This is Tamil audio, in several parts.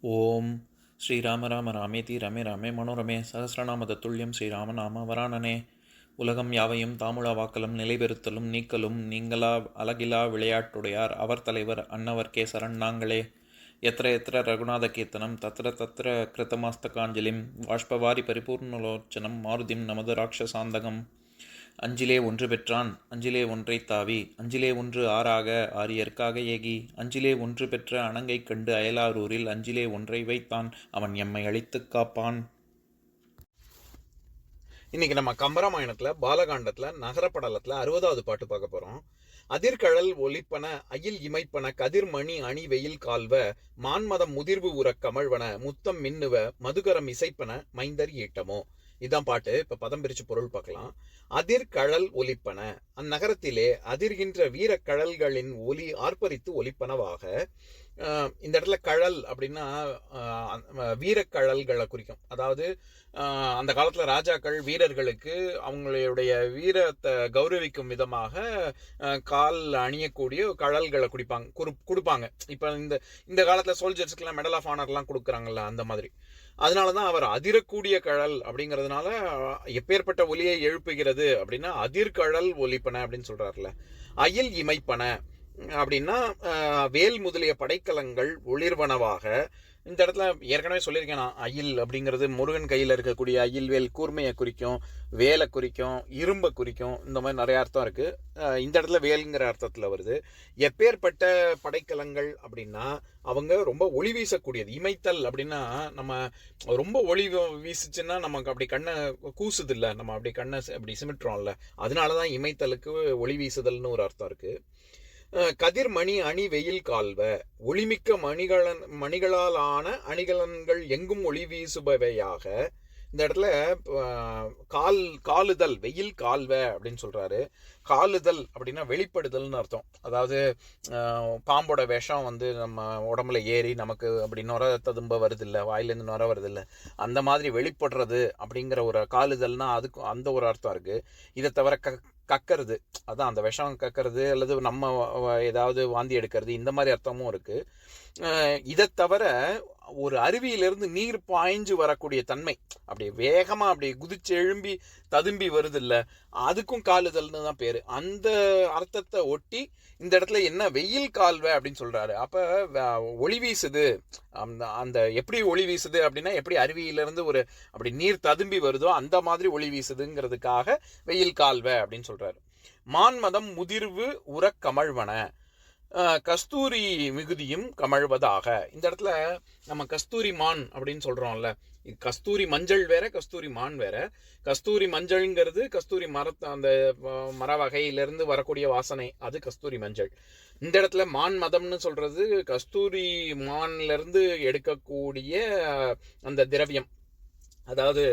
ஓம் ஸ்ரீராம ராம ராமேதி ரமே ராமே மனோரமே சகசிரநாம தத்துல்யம் ஸ்ரீராம நாம வராணனே. உலகம் யாவையும் தாமுழா வாக்கலும் நிலைபெறுத்தலும் நீக்கலும் நீங்களா அழகிலா விளையாட்டுடையார் அவர் தலைவர் அன்னவர் கேசரன் நாங்களே. எத்திர எத்திர ரகுநாத கீர்த்தனம் தத்திர தத்திர கிருத்தமாஸ்தகாஞ்சலிம் வாஷ்பவாரி பரிபூர்ணலோச்சனம் மாருதிம் நமது ராட்சசாந்தகம். அஞ்சிலே ஒன்று பெற்றான் அஞ்சிலே ஒன்றை தாவி அஞ்சிலே ஒன்று ஆறாக ஆரியர்க்காக ஏகி அஞ்சிலே ஒன்று பெற்ற அணங்கை கண்டு அயலாரூரில் அஞ்சிலே ஒன்றை வைத்தான் அவன் எம்மை அழித்துக் காப்பான். இன்னைக்கு நம்ம கம்பராமாயணத்துல பாலகாண்டத்துல நகரப்படலத்துல 60வது பாட்டு பார்க்க போறோம். அதிர்கழல் ஒலிப்பன அயில் இமைப்பன கதிர்மணி அணி வெயில் கால்வ மான்மதம் முதிர்வு உறக் கமழ்வன முத்தம் மின்னுவ மதுகரம் இசைப்பன மைந்தர் ஈட்டமோ. இதான் பாட்டு. இப்ப பதம் பிரிச்சு பொருள் பார்க்கலாம். அதிர்கழல் ஒலிப்பன, அந்நகரத்திலே அதிர்கின்ற வீரக்கழல்களின் ஒலி ஆர்ப்பரித்து ஒலிப்பனவாக. இந்த இடத்துல கழல் அப்படின்னா வீரக்கழல்களை குறிக்கும். அதாவது அந்த காலத்துல ராஜாக்கள் வீரர்களுக்கு அவங்களுடைய வீரத்தை கௌரவிக்கும் விதமாக கால் அணியக்கூடிய கழல்களை கொடுப்பாங்க. இப்ப இந்த காலத்துல சோல்ஜர்ஸ்க்குலாம் மெடல் ஆஃப் ஆனர்லாம் கொடுக்குறாங்கல்ல, அந்த மாதிரி. அதனாலதான் அவர் அதிரக்கூடிய கழல் அப்படிங்கிறதுனால எப்பேற்பட்ட ஒலியை எழுப்புகிறது அப்படின்னா அதிர்கழல் ஒலிப்பன அப்படின்னு சொல்றாருல. அயில் இமைப்பன அப்படின்னா வேல் முதலிய படைக்கலங்கள் ஒளிர்வனவாக. இந்த இடத்துல ஏற்கனவே சொல்லியிருக்கேன் நான், அயில் அப்படிங்கிறது முருகன் கையில் இருக்கக்கூடிய அயில் வேல் கூர்மையை குறிக்கும், வேலை குறிக்கும், இரும்பை குறிக்கும். இந்த மாதிரி நிறைய அர்த்தம் இருக்கு. இந்த இடத்துல வேலுங்கிற அர்த்தத்துல வருது. எப்பேற்பட்ட படைக்கலங்கள் அப்படின்னா அவங்க ரொம்ப ஒளி வீசக்கூடியது. இமைத்தல் அப்படின்னா நம்ம ரொம்ப ஒளி வீசுச்சுன்னா நமக்கு அப்படி கண்ணை கூசுது இல்லை, நம்ம அப்படி கண்ணை அப்படி சிமிட்டுறோம்ல, அதனாலதான் இமைத்தலுக்கு ஒளி வீசுதல்னு ஒரு அர்த்தம் இருக்கு. கதிர்மணி அணி வெயில் கால்வ, ஒளிமிக்க மணிகளால் ஆன அணிகலன்கள் எங்கும் ஒளி வீசுபவையாக. இந்த இடத்துல காலுதல் வெயில் கால்வ அப்படின்னு சொல்றாரு. காலுதல் அப்படின்னா வெளிப்படுதல்னு அர்த்தம். அதாவது பாம்போட விஷம் நம்ம உடம்புல ஏறி நமக்கு அப்படி நுர ததும்ப வருது இல்லை, வாயிலேருந்து நுர வருது இல்லை, அந்த மாதிரி வெளிப்படுறது அப்படிங்கிற ஒரு காலுதல்னா அதுக்கு அந்த ஒரு அர்த்தம் இருக்கு. இதை தவிர கக்கிறது, அதான் அந்த விஷம் கக்கிறது, அல்லது நம்ம ஏதாவது வாந்தி எடுக்கிறது, இந்த மாதிரி அர்த்தமும் இருக்கு. இதை தவிர ஒரு அருவியிலிருந்து நீர் பாய்ஞ்சு வரக்கூடிய தன்மை, அப்படி வேகமா அப்படி குதிச்சு எழும்பி ததும்பி வருது இல்ல, அதுக்கும் காலுதல்னு தான் பேரு. அந்த அர்த்தத்தை ஒட்டி இந்த இடத்துல என்ன வெயில் கால்வ அப்படின்னு சொல்றாரு. அப்ப ஒளி வீசுது, அந்த எப்படி ஒளி வீசுது அப்படின்னா எப்படி அருவியிலிருந்து ஒரு அப்படி நீர் ததும்பி வருதோ அந்த மாதிரி ஒளி வீசுதுங்கிறதுக்காக வெயில் கால்வ அப்படின்னு சொல்றாரு. மான்மதம் முதிர்வு உறக் கமழ்வன, கஸ்தூரி மிகுதியும் கமழ்வதாக. இந்த இடத்துல நம்ம கஸ்தூரி மான் அப்படின்னு சொல்றோம்ல, கஸ்தூரி மஞ்சள் வேற கஸ்தூரி மான் வேற. கஸ்தூரி மஞ்சள்ங்கிறது கஸ்தூரி அந்த மர வகையிலிருந்து வரக்கூடிய வாசனை, அது கஸ்தூரி மஞ்சள். இந்த இடத்துல மான் மதம்னு சொல்றது கஸ்தூரி மான்ல இருந்து எடுக்கக்கூடிய அந்த திரவியம். அதாவது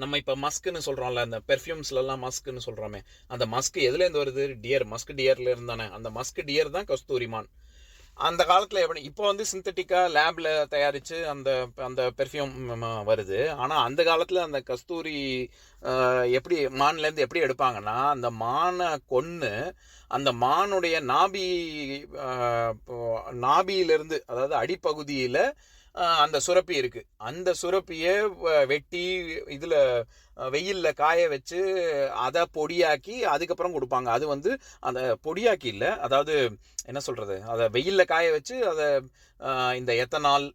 நம்ம இப்ப மஸ்க்னு சொல்றோம்ல, அந்த பெர்ஃப்யூம்ஸ்ல எல்லாம் மஸ்க்னு சொல்றோமே, அந்த மஸ்க் எதுல இருந்து வருது? டியர், மஸ்க் டியர்ல இருந்தானே. அந்த மஸ்க் டியர் தான் கஸ்தூரிமான். அந்த காலத்துல எப்படி இப்போ சிந்தட்டிக்கா லேப்ல தயாரிச்சு அந்த அந்த பெர்ஃப்யூம் வருது. ஆனா அந்த காலத்துல அந்த கஸ்தூரி எப்படி மான்ல இருந்து எப்படி எடுப்பாங்கன்னா, அந்த மானை கொன்னு அந்த மானுடைய நாபியிலிருந்து, அதாவது அடிப்பகுதியில அந்த சுரப்பி இருக்கு, அந்த சுரப்பியை வெட்டி இதுல வெயில்ல காய வச்சு அதை பொடியாக்கி அதுக்கப்புறம் கொடுப்பாங்க. அது அந்த பொடியாக்கி இல்லை, அதாவது என்ன சொல்றது, அதை வெயில்ல காய வச்சு அதை இந்த எத்தனால்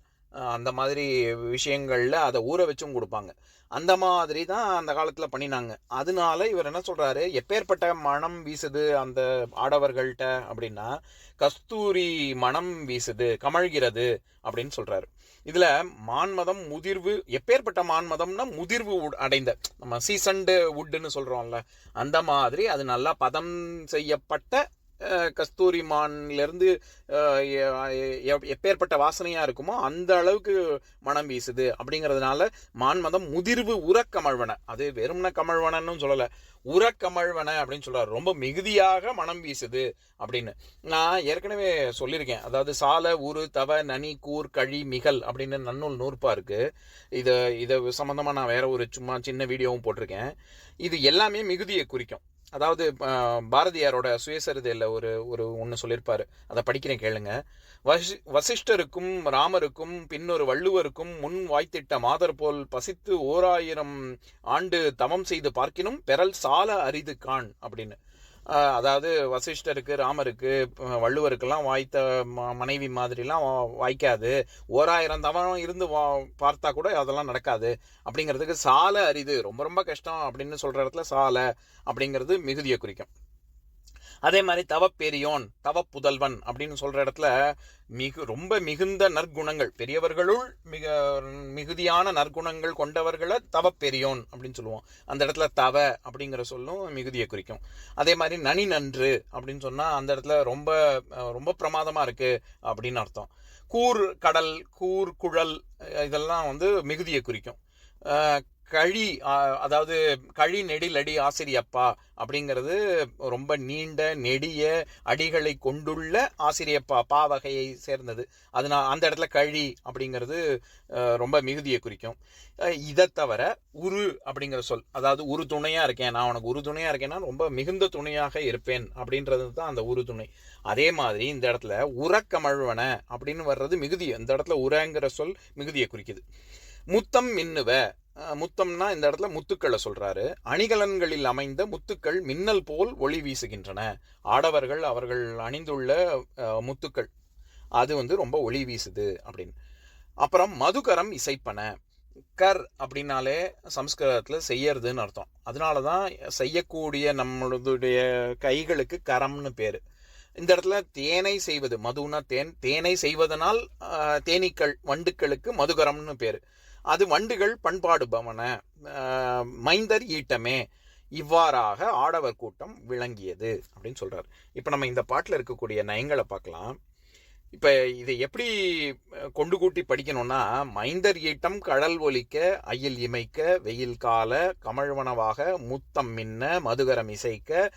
அந்த மாதிரி விஷயங்கள்ல அதை ஊற வச்சும் கொடுப்பாங்க. அந்த மாதிரி தான் அந்த காலத்துல பண்ணினாங்க. அதனால இவர் என்ன சொல்றாரு, எப்பேற்பட்ட மனம் வீசுது அந்த ஆடவர்கள்ட்ட அப்படின்னா கஸ்தூரி மனம் வீசுது, கமழ்கிறது அப்படின்னு சொல்றாரு. இதுல மான்மதம் முதிர்வு, எப்பேற்பட்ட மான்மதம்னா முதிர்வு அடைந்த, நம்ம சீசன்டு வுட்னு சொல்றோம்ல, அந்த மாதிரி அது நல்லா பதம் செய்யப்பட்ட கஸ்தூரி மான்ல இருந்து எப்பேற்பட்ட வாசனையா இருக்குமோ அந்த அளவுக்கு மனம் வீசுது அப்படிங்கிறதுனால மான்மதம் முதிர்வு உறக்கமழ்வன. அது வெறும்ன கமழ்வனன்னு சொல்லல, உறக்கமழ்வன அப்படின்னு சொல்றாரு. ரொம்ப மிகுதியாக மனம் வீசுது அப்படின்னு நான் ஏற்கனவே சொல்லியிருக்கேன். அதாவது சால உரு தவ நனி கூர் கழி மிகல் அப்படின்னு நன்னூல் நூற்பா இருக்கு. இதை சம்பந்தமா நான் வேற ஒரு சும்மா சின்ன வீடியோவும் போட்டிருக்கேன். இது எல்லாமே மிகுதியை குறிக்கும். அதாவது பாரதியாரோட சுயசரிதையில் ஒரு ஒரு ஒன்று சொல்லியிருப்பாரு, அதை படிக்கிறேன் கேளுங்க. வசிஷ்டருக்கும் ராமருக்கும் பின்னொரு வள்ளுவருக்கும் முன் வாய்த்திட்ட மாதர் போல் பசித்து 1000 ஆண்டு தவம் செய்து பார்க்கினும் பெறல் சால அரிது காண் அப்படின்னு. அதாவது வசிஷ்டருக்கு ராமருக்கு வள்ளுவருக்கெல்லாம் வாய்த்த மனைவி மாதிரிலாம் வாய்க்காது, 1000 தவம் இருந்து பார்த்தா கூட அதெல்லாம் நடக்காது அப்படிங்கிறதுக்கு சால அரிது, ரொம்ப ரொம்ப கஷ்டம் அப்படின்னு சொல்ற இடத்துல சால அப்படிங்கிறது மிகுதியை குறிக்கும். அதே மாதிரி தவப்பெரியோன் தவப்புதல்வன் அப்படின்னு சொல்ற இடத்துல ரொம்ப மிகுந்த நற்குணங்கள், பெரியவர்களுள் மிகுதியான நற்குணங்கள் கொண்டவர்களை தவப்பெரியோன் அப்படின்னு சொல்லுவோம். அந்த இடத்துல தவ அப்படிங்கிற சொல்லும் மிகுதியை குறிக்கும். அதே மாதிரி நனி நன்று அப்படின்னு சொன்னா அந்த இடத்துல ரொம்ப ரொம்ப பிரமாதமா இருக்கு அப்படின்னு அர்த்தம். கூர் கடல், கூர் குழல் இதெல்லாம் மிகுதியை குறிக்கும். கழி, அதாவது கழி நெடிலடி ஆசிரியப்பா அப்படிங்கிறது ரொம்ப நீண்ட நெடிய அடிகளை கொண்டுள்ள ஆசிரியப்பா, பா வகையை சேர்ந்தது. அதனால் அந்த இடத்துல கழி அப்படிங்கிறது ரொம்ப மிகுதியை குறிக்கும். இதை தவிர உரு அப்படிங்கிற சொல், அதாவது உரு துணையாக இருக்கேன், நான் உனக்கு உரு துணையாக இருக்கேன்னா ரொம்ப மிகுந்த துணையாக இருப்பேன் அப்படின்றது தான் அந்த உரு துணை. அதே மாதிரி இந்த இடத்துல உரக்கமழ்வன அப்படின்னு வர்றது மிகுதி. இந்த இடத்துல உரங்கிற சொல் மிகுதியை குறிக்குது. முத்தம் மின்னுவ, முத்தம்னா இந்த இடத்துல முத்துக்களை சொல்றாரு. அணிகலன்களில் அமைந்த முத்துக்கள் மின்னல் போல் ஒளி வீசுகின்றன. ஆடவர்கள் அவர்கள் அணிந்துள்ள முத்துக்கள் அது ரொம்ப ஒளி வீசுது அப்படின்னு. அப்புறம் மதுகரம் இசைப்பன. கர் அப்படின்னாலே சம்ஸ்கிருதத்துல செய்யறதுன்னு அர்த்தம். அதனாலதான் செய்யக்கூடிய நம்மளுடைய கைகளுக்கு கரம்னு பேரு. இந்த இடத்துல தேனை செய்வது, மதுனா தேன், தேனை செய்வதனால் தேனீக்கள் வண்டுக்களுக்கு மதுகரம்னு பேரு. அது வண்டுகள் பண்பாடு பவன மைந்தர் ஈட்டமே, இவ்வாறாக ஆடவர் கூட்டம் விளங்கியது அப்படின்னு சொல்றாரு. இப்ப நம்ம இந்த பாட்டுல இருக்கக்கூடிய நயங்களை பார்க்கலாம். இப்ப இதை எப்படி கொண்டு கூட்டி படிக்கணும்னா, மைந்தர் ஈட்டம் கடல் ஒலிக்க அயில் இமைக்க வெயில் கால கமழ்வனவாக முத்தம் மின்ன மதுகரம் இசைக்க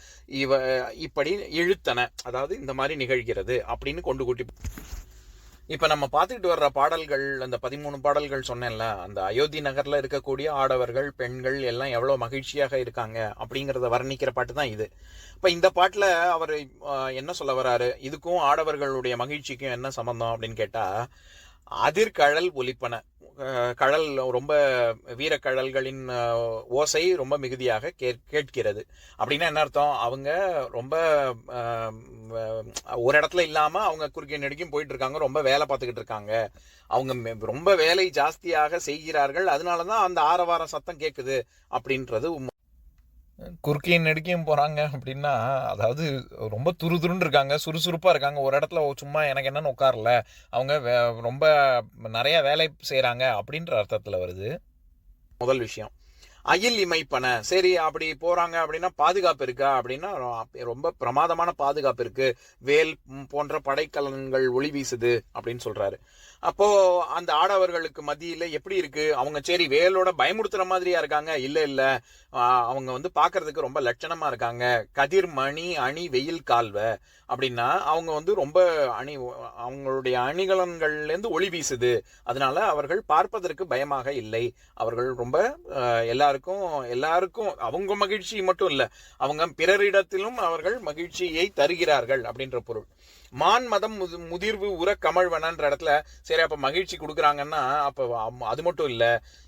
இப்படி இழுத்தன, அதாவது இந்த மாதிரி நிகழ்கிறது அப்படின்னு கொண்டு கூட்டி. இப்ப நம்ம பார்த்துக்கிட்டு வர்ற பாடல்கள், அந்த 13 பாடல்கள் சொன்னேன்ல, அந்த அயோத்தி நகர்ல இருக்கக்கூடிய ஆடவர்கள் பெண்கள் எல்லாம் எவ்வளவு மகிழ்ச்சியாக இருக்காங்க அப்படிங்கிறத வர்ணிக்கிற பாட்டு தான் இது. இப்ப இந்த பாட்டுல அவர் என்ன சொல்ல வர்றாரு, இதுக்கும் ஆடவர்களுடைய மகிழ்ச்சிக்கும் என்ன சம்பந்தம் அப்படின்னு கேட்டா, அதிர்கழல் ஒலிப்பன, கடல் ரொம்ப வீரக்கழல்களின் ஓசை ரொம்ப மிகுதியாக கேட்கிறது அப்படின்னா என்ன அர்த்தம், அவங்க ரொம்ப ஒரு இடத்துல இல்லாம அவங்க குறுகிய நெடுக்கும் போயிட்டு இருக்காங்க, ரொம்ப வேலை பார்த்துக்கிட்டு இருக்காங்க, அவங்க ரொம்ப வேலை ஜாஸ்தியாக செய்கிறார்கள், அதனாலதான் அந்த ஆரவார சத்தம் கேட்குது அப்படின்றது. குறுக்கியும் நெடுக்கியும் போறாங்க அப்படின்னா, அதாவது ரொம்ப துருதுருன்னு இருக்காங்க, சுறுசுறுப்பா இருக்காங்க, ஒரு இடத்துல சும்மா எனக்கு என்னன்னு உட்காரல, அவங்க ரொம்ப நிறைய வேலை செய்யறாங்க அப்படின்ற அர்த்தத்துல வருது. முதல் விஷயம். அயில் இமைப்பன, சரி அப்படி போறாங்க அப்படின்னா பாதுகாப்பு இருக்கா அப்படின்னா ரொம்ப பிரமாதமான பாதுகாப்பு இருக்கு, வேல் போன்ற படைக்கலன்கள் ஒளி வீசுது அப்படின்னு சொல்றாரு. அப்போ அந்த ஆடவர்களுக்கு மத்தியில எப்படி இருக்கு, அவங்க சரி வேலோட பயமுறுத்துற மாதிரியா இருக்காங்க, இல்ல அவங்க பாக்குறதுக்கு ரொம்ப லட்சணமா இருக்காங்க. கதிர் மணி அணி வெயில் கால்வ அப்படின்னா அவங்க ரொம்ப அவங்களுடைய அணிகலன்கள்ல இருந்து ஒளி வீசுது, அதனால அவர்கள் பார்ப்பதற்கு பயமாக இல்லை, அவர்கள் ரொம்ப எல்லாருக்கும் அவங்க மகிழ்ச்சி மட்டும் இல்ல, அவங்க பிறரிடத்திலும் அவர்கள் மகிழ்ச்சியை தருகிறார்கள் அப்படின்ற பொருள். மான் மதம் முதிர்வு உர கமழ்வனன்ற இடத்துல சரி அப்ப மகிழ்ச்சி கொடுக்குறாங்கன்னா அப்ப அது மட்டும் இல்ல,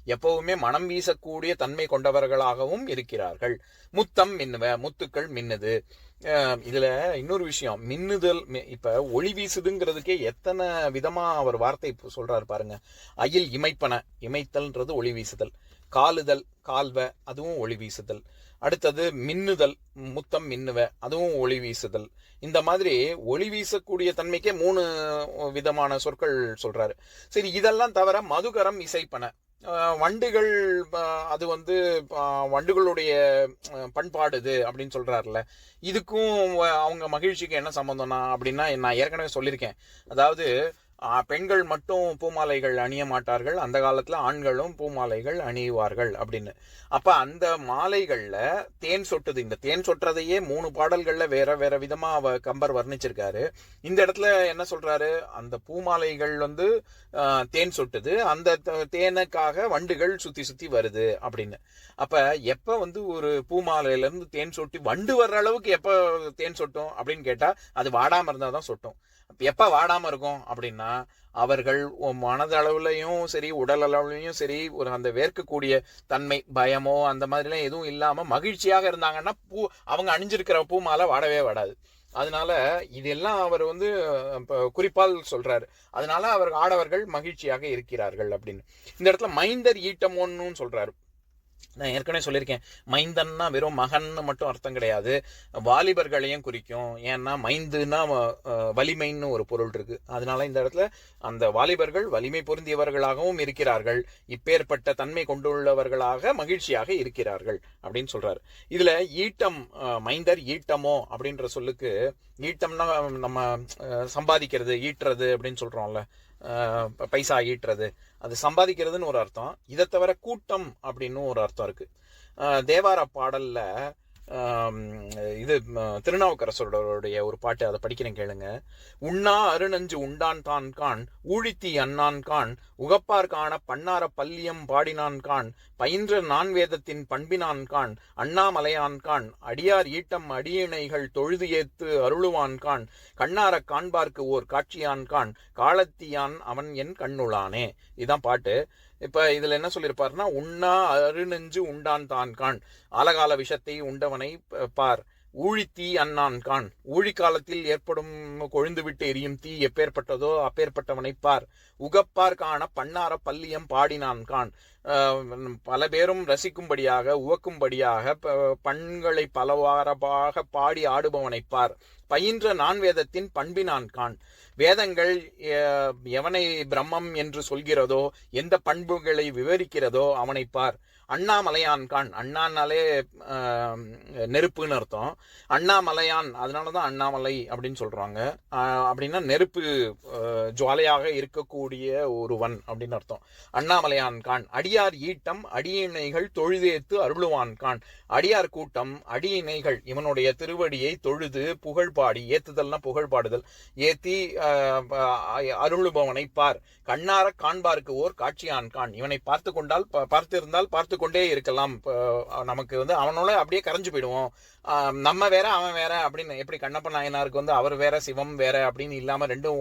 எப்பவுமே மனம் வீசக்கூடிய தன்மை கொண்டவர்களாகவும் இருக்கிறார்கள். முத்தம் மின்னுவ, முத்துக்கள் மின்னுது. இதுல இன்னொரு விஷயம், மின்னுதல், இப்ப ஒளி வீசுதுங்கிறதுக்கே எத்தனை விதமா அவர் வார்த்தை சொல்றாரு பாருங்க. அயில் இமைப்பன, இமைத்தல்ன்றது ஒளி வீசுதல். காலுதல், கால்வ, அதுவும் ஒளி வீசுதல். அடுத்தது மின்னுதல், முத்தம் மின்னுவ, அதுவும் ஒளி வீசுதல். இந்த மாதிரி ஒளி வீசக்கூடிய தன்மைக்கே 3 விதமான சொற்கள் சொல்றாரு. சரி, இதெல்லாம் தவிர மதுகரம் இசைப்பன, வண்டுகள், அது வண்டுகளுடைய பண்பாடுது அப்படின்னு சொல்றாருல, இதுக்கும் அவங்க மகிழ்ச்சிக்கு என்ன சம்பந்தம்னா அப்படின்னா, நான் ஏற்கனவே சொல்லியிருக்கேன், அதாவது பெண்கள் மட்டும் பூமாலைகள் அணிய மாட்டார்கள், அந்த காலத்தில் ஆண்களும் பூமாலைகள் அணிவார்கள் அப்படின்னு. அப்போ அந்த மாலைகளில் தேன் சொட்டுது. இந்த தேன் சொட்டுறதையே 3 பாடல்களில் வேற வேற விதமாக கம்பர் வர்ணிச்சிருக்காரு. இந்த இடத்துல என்ன சொல்றாரு, அந்த பூமாலைகள் தேன் சொட்டுது, அந்த தேனுக்காக வண்டுகள் சுற்றி சுற்றி வருது அப்படின்னு. அப்போ எப்போ ஒரு பூமாலையிலேருந்து தேன் சொட்டி வண்டு வர்ற அளவுக்கு எப்போ தேன் சொட்டும் அப்படின்னு கேட்டால் அது வாடாமல் இருந்தால் தான் சொட்டும். எப்போ வாடாமல் இருக்கும் அப்படின்னா அவர்கள் மனதளவுலையும் சரி உடல் அளவுலையும் சரி அந்த வேர்க்கக்கூடிய தன்மை, பயமோ அந்த மாதிரிலாம் எதுவும் இல்லாமல் மகிழ்ச்சியாக இருந்தாங்கன்னா அவங்க அணிஞ்சிருக்கிற பூ மாலை வாடவே வாடாது. அதனால இதெல்லாம் அவர் குறிப்பால் சொல்றாரு. அதனால ஆடவர்கள் மகிழ்ச்சியாக இருக்கிறார்கள் அப்படின்னு. இந்த இடத்துல மைந்தர் ஈட்டமோன்னு சொல்றாரு. நான் ஏற்கனவே சொல்லியிருக்கேன், மைந்தன்னா வெறும் மகன்னு மட்டும் அர்த்தம் கிடையாது, வாலிபர்களையும் குறிக்கும். ஏன்னா மைந்துன்னா வலிமைன்னு ஒரு பொருள் இருக்கு. அதனால இந்த இடத்துல அந்த வாலிபர்கள் வலிமை பொருந்தியவர்களாகவும் இருக்கிறார்கள், இப்பேற்பட்ட தன்மை கொண்டுள்ளவர்களாக மகிழ்ச்சியாக இருக்கிறார்கள் அப்படின்னு சொல்றாரு. இதுல ஈட்டம், மைந்தர் ஈட்டமோ அப்படின்ற சொல்லுக்கு, ஈட்டம்னா நம்ம சம்பாதிக்கிறது, ஈட்டுறது அப்படின்னு சொல்றோம்ல, பைசா ஈட்டுறது, அது சம்பாதிக்கிறதுன்னு ஒரு அர்த்தம். இதை தவிர கூட்டம் அப்படின்னு ஒரு அர்த்தம் இருக்கு. தேவார பாடல்ல இது திருநாவுக்கரசருடைய ஒரு பாட்டு, அதை படிக்கிறேன் கேளுங்க. உண்ணா அருணஞ்சு உண்டான் தான் கான், ஊழித்தி அண்ணான் கான், உகப்பார் காண பன்னார பல்லியம் பாடினான் கான், பயின்ற நான் வேதத்தின் பண்பினான் கான், அண்ணாமலையான் கான், அடியார் ஈட்டம் அடியினைகள் தொழுது ஏத்து அருளுவான் கான், கண்ணார காண்பார்க்கு ஓர் காட்சியான் கான், காலத்தியான் அவன் என் கண்ணுளானே. இதுதான் பாட்டு. இப்ப இதுல என்ன சொல்லியிருப்பாருன்னா, உண்ணா அருணெஞ்சு உண்டான் தான் கான், ஆலகால விஷத்தை உண்டவனை பார், ஊழித்தீ அண்ணான் கான், ஊழிக்காலத்தில் ஏற்படும் கொழுந்து விட்டு எரியும் தீ எப்பேற்பட்டதோ அப்பேற்பட்டவனை பார், உகப்பார் காண பன்னார பல்லியம் பாடினான் கான், பல பேரும் ரசிக்கும்படியாக உவக்கும்படியாக பண்களை பலவாரமாக பாடி ஆடுபவனை பார், பயின்ற நான் வேதத்தின் பண்பினான் கான், வேதங்கள் எவனை பிரம்மம் என்று சொல்கிறதோ, எந்த பண்புகளை விவரிக்கிறதோ அவனை பார், அண்ணாமலையான் கான், அண்ணானாலே நெருப்புன்னு அர்த்தம், அண்ணாமலையான் அதனாலதான் அண்ணாமலை அப்படின்னு சொல்றாங்க. அப்படின்னா நெருப்பு ஜுவாலையாக இருக்கக்கூடிய ஒருவன் அப்படின்னு அர்த்தம். அண்ணாமலையான் கான், அடியார் ஈட்டம் அடியினைகள் தொழுதேத்து அருளுவான் கான், அடியார் கூட்டம் அடியினைகள் இவனுடைய திருவடியை தொழுது புகழ் பாடி, ஏத்துதல்னா புகழ் பாடுதல், ஏத்தி அருளுபவனை பார், கண்ணார காண்பார்க்கு ஓர் காட்சியான் கான், இவனை பார்த்து கொண்டால் பார்த்திருந்தால் பார்த்து கொண்டே இருக்கலாம். நமக்கு அவனோட அப்படியே கரைஞ்சு போயிடுவோம். நம்ம வேற அவன் வேற அப்படின்னு எப்படி கண்ணப்ப நாயனாருக்கு அவர் வேற சிவம் வேற அப்படின்னு இல்லாம ரெண்டும்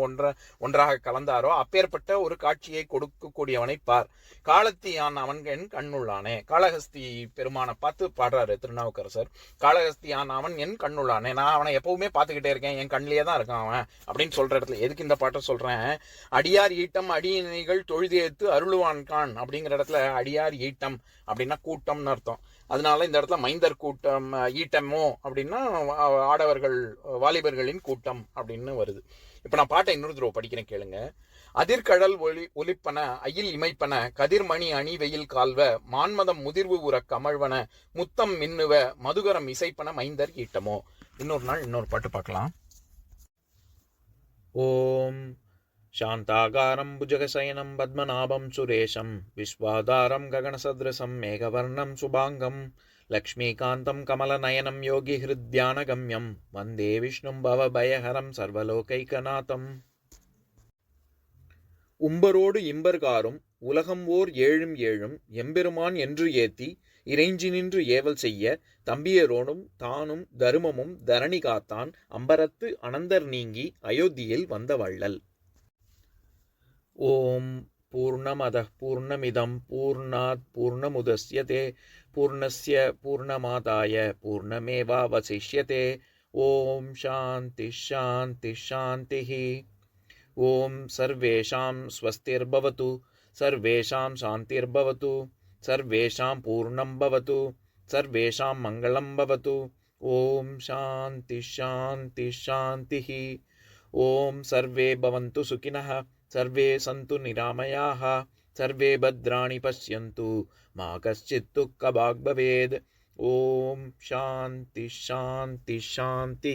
ஒன்றாக கலந்தாரோ அப்பேற்பட்ட ஒரு காட்சியை கொடுக்கக்கூடியவனை பார், காலத்தியான் அவன் என் கண்ணுள்ளானே. காளஹஸ்தி பெருமானை பார்த்து பாடுறாரு திருநாவுக்கரசர். காளஹஸ்தியான் அவன் என் கண்ணுள்ளானே, நான் அவனை எப்பவுமே பார்த்துக்கிட்டே இருக்கேன், என் கண்ணிலே தான் இருக்கான் அவன் அப்படின்னு சொல்ற இடத்துல எதுக்கு இந்த பாட்டை சொல்றேன், அடியார் ஈட்டம் அடியினைகள் தொழுதேத்து அருளுவான் கான் அப்படிங்கிற இடத்துல அடியார் ஈட்டம் அப்படின்னா கூட்டம்னு அர்த்தம். அதனால இந்த இடத்துல மைந்தர் கூட்டம், ஈட்டமோ அப்படின்னா ஆடவர்கள் வாலிபர்களின் கூட்டம் அப்படின்னு வருது. இப்ப நான் பாட்டை இன்னொரு தடவை படிக்கிறேன் கேளுங்க. அதிர்கடல் ஒலிப்பன அயில் இமைப்பன, கதிர்மணி அணி வெயில் கால்வ, மான்மதம் முதிர்வு உற கமழ்வன, முத்தம் மின்னுவ மதுகரம் இசைப்பன மைந்தர் ஈட்டமோ. இன்னொரு நாள் இன்னொரு பாட்டு பார்க்கலாம். ஓம் शान्ताकारं भुजगशयनं पद्मनाभं सुरेशं, विश्वाधारं गगनसदृशं मेघवर्णं शुभाङ्गं, लक्ष्मीकान्तं कमलनयनं योगिहृद्यानगम्यं, वन्दे विष्णुं भवभयहरं सर्वलोकैकनाथम्. உம்பரோடு இம்பர்காரும் உலகம் ஓர் ஏழும் ஏழும் எம்பெருமான் என்று ஏத்தி இறைஞ்சி நின்று ஏவல் செய்ய, தம்பியரோடும் தானும் தருமமும் தரணி காத்தான், அம்பரத்து அனந்தர் நீங்கி அயோத்தியில் வந்த வள்ளல். ஓம் பூர்ணமதః பூர்ணமிதம் பூர்ணாத் பூர்ணமுதஸ்யதே பூர்ணஸ்ய பூர்ணமாதாய பூர்ணமேவாவசிஷ்யதே. ஓம் சாந்தி சாந்தி சாந்திः. ஓம் சர்வேஷாம் ஸ்வஸ்திர்பவது, சர்வேஷாம் சாந்திர்பவது, சர்வேஷாம் பூர்ணம் பவது, சர்வேஷாம் மங்களம் பவது. ஓம் சாந்தி சாந்தி சாந்திः. ஓம் சர்வே பவந்து சுகினः, सर्वे सन्तु निरामयाः, सर्वे भद्राणि पश्यन्तु, मा कश्चित् दुःखभाग् भवेत्. ओम शांति शांति शांति।